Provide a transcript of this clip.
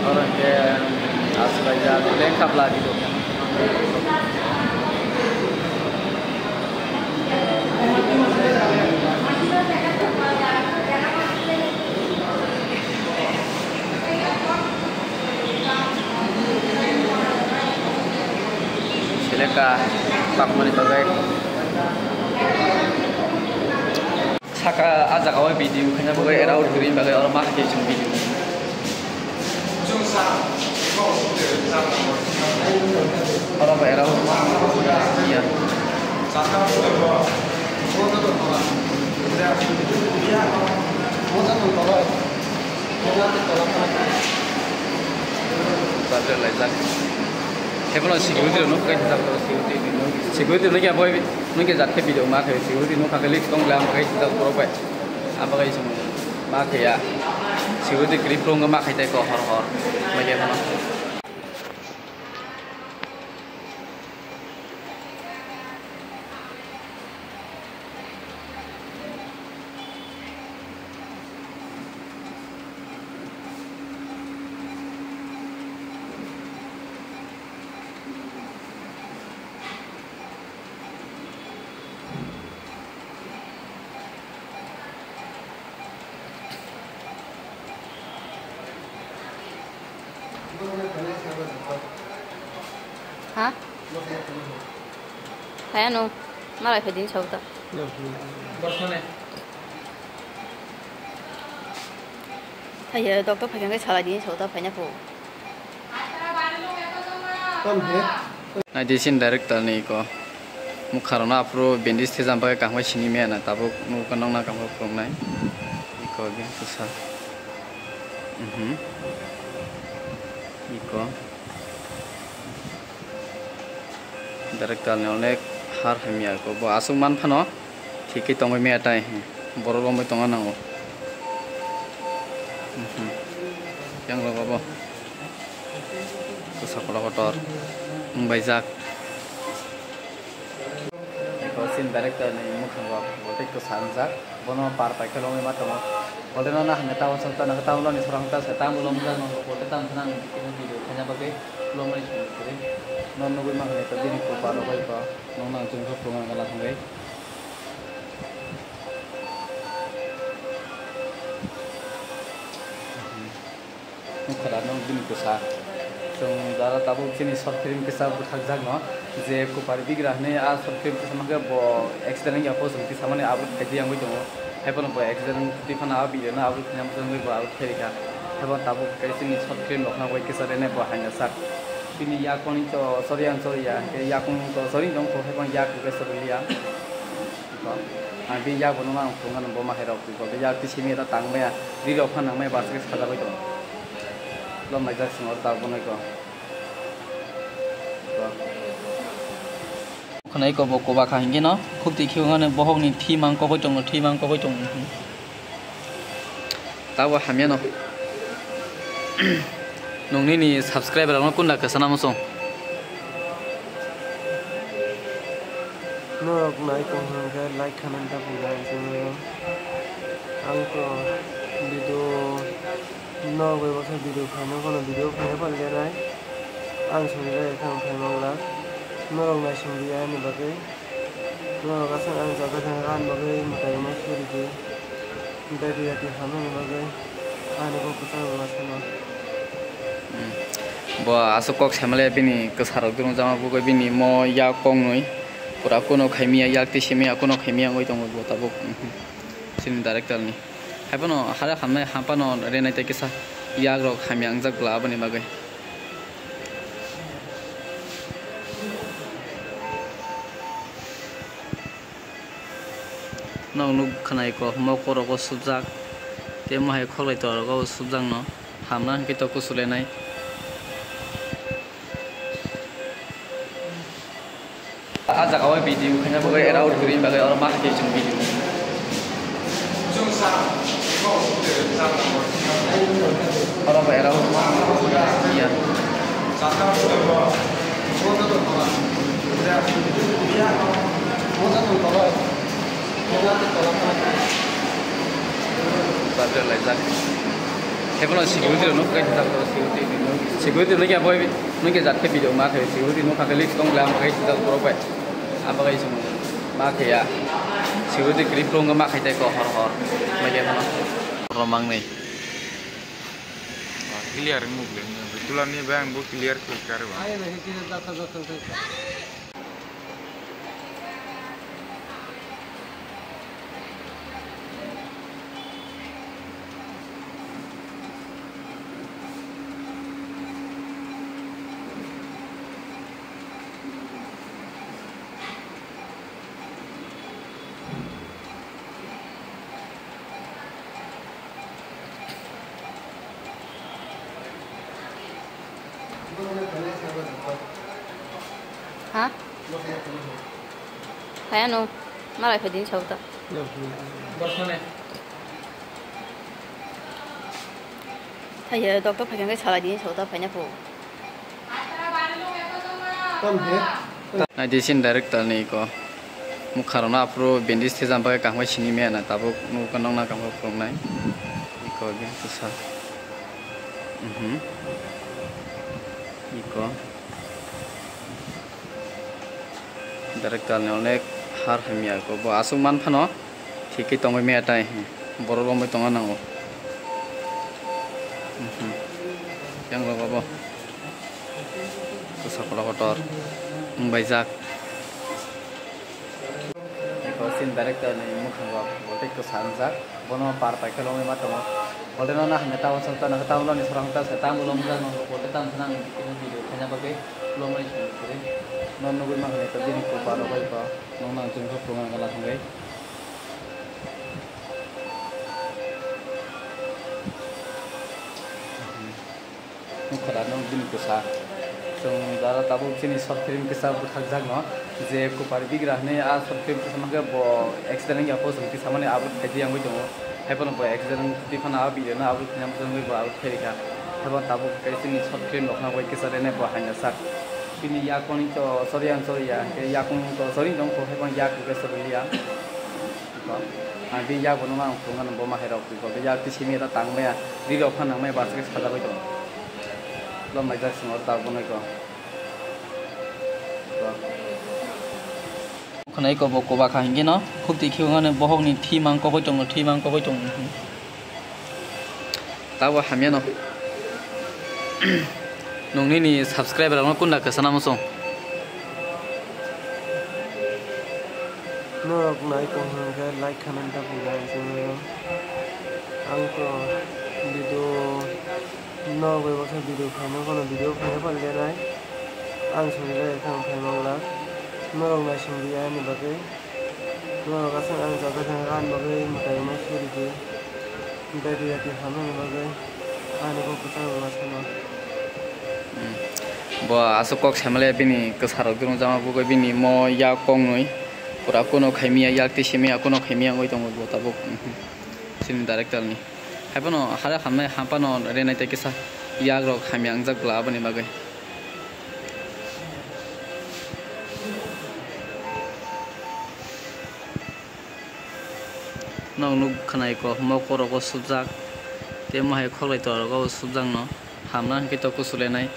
orang ke asbaja lengkap lagi tuh. Sileka pak mani bagai saka ajak awal video kanya bagai era green bagai orang mah ke chung video orang bagai era iya Padahal lezat. Hebron security no kai tak security no kya boy no kya jat ke video ma ke security no ka list tong lam kai tak pro pai apa kai sum ma ke ya security clip rong ma kai tai ko hor ma ke ma hả? Thấy anh không? Nó lại phải đến sâu ta. Thấy giờ tôi có phải cái sợ là đến sâu ta phải nhắc phụ. Nah di sini director nih ko mukharona apro bendis te jampai kangwai sini me na tabuk nu kanong na kangwai prong nai iko ge kusa iko director ne onek har hamia ko bo asung man phano thiki tongoi me atai boro lomoi tonga nango yang lo bo kusa kola kotor baizak iko sin director ne mukhangwa bote ko sanjak bono par pai kelong ma tomo bote no na hangta wa santa na ta ulo ni sorang ta seta ulo mja no bote tam thanang kini video khanya bagai ulo mai churi non no gui ma ne ta dini ko paro bai ko no na jung ko punga gala hangai mukhara no dini ko sa Sung dara tabu sini short film ke sab thak no je ko par bigra ne a short film ke samage bo accident ya post ke samane abu khadi ang jo hebon bo accident ti phana abi na abu nyam jong bo abu kherika hebon tabu ke sini short film lokna bo ke sare ne bo hanya sak sini ya koni to sorian soria ke ya kon to sori jong ko hebon ya ke soria ko abi ya bo no ma ko ngan bo ma hero ko ya ti simi ta tang me ri ro phana me ba se khada bo jo lo mai jak singor ta bo nei ko khonai ko bo ko ba khang ge no khuk ti khiu ngane bo hok ni thi mang ko jong ta bo hamya no nong ni subscriber no kun la ka sana mo song no nai ko hang ga like khanan ta bu ga sing ang ko video no we ba sa video phano ko no video phano pa le nai ang so le khang phano la no nai sing dia ni ba ke no ga sa ang ja ga ran ba ke ma tai ma su ri ke ndai dia ti phano ni ba ke ani ko ku sa ba sa no bo aso kok samale bini kesarok durung jama bu ko bini mo ya kong noi pura kono khaimia yak ti simia kono khaimia ngoi tong bo ta bo sin director ni hapono hara khamnai hapano renai te kisa yak ro khaimia angjak bla bani bagai nong nu khanai ko mo koro ko subjak te mo hai kholai to ro ko subjak no hamna ki to ku sulenai ajak awal video kanya bagai era green bagai orang mah ke chung video orang bagai era iya Padahal lezat. Hepono security no kai ta ko security no kya boy no ke jat ke video ma the security no khakali tong lam kai ta ko pai apa kai sum ma ke ya security grip long ma khai ta ko hor ma ke no romang nei clear move le betulan ni bang bu clear ke kar ba ay nahi ki ta ta hả phải anh không nó lại phải đến sâu ta thấy giờ doctor phải cái xài đến sâu ta phải nhập bộ na desin director ni ko mukharona pro bandage the jam ba ka ma chini me na tabo nu kanong na kam prong nai iko ge sa iko director ne onek har hamia ko bo asuman phano thiki tongoi me atai boro lomoi tonga nango yang lo babo sa kola kotor baijak iko sin director ne mukhang ba bote ko sanjak bono par pai ke lomoi ma tongo bote no na meta wa sa na ta ulo ni sorang ta sa ta ulo mla no bote tam nang ini video khanya ba ke lomoi chhe non no ma ne ta din ko pa ro bai pa non na jung ko phonga ngala thang khara no din ko sa song dara tabo chini short film ke sa buthak jak no je ko par bigra ne a short film ke samage bo accident ya post ki samane abu khadi ang oi happen bo accident ti phana abi na abu nyam song bo abu kherika happen tabo ke chini short film lokna boi ke sa ne bo hanya sak kini ya koni to sorian soria ke ya kon to sori dong ko happen ya ke soria ko abi ya bono ma ko ngan bo ma hero ko be ya ti simi ta tang me ya ri ro phana me ba se khada boi to lo mai jak singor ta bonai ko khonai ko bo ko ba kha hinge no khuk ti khiu ngane bo hok ni thi mang ko boi tong ta wa hamya no nong ni subscriber ma kun na ka sana mo song no nai ko hanga like khanan ta buga so ang ko video no we was video phano kono video phano pal le nai ang sori le khang phai mangla no rong na sing dia ni bagai no ka sang ang jaga thang ran bagai mutai ma suri ke mutai dia ti phano ni bagai ani ko pusa wa sama bo asokok samle bini kasarok drum jama bu ko bini mo ya kong noi pura kono khaimia yak ti semia kono khaimia ngoi tong bo tabok sin director ni hapono hara khamnai hapano renai te kisa yak rok khaimia jak bla bani bagai nong nu khanai ko mokoro ko subjak te mahai kholai to ro subjang no hamna ki to kusulenai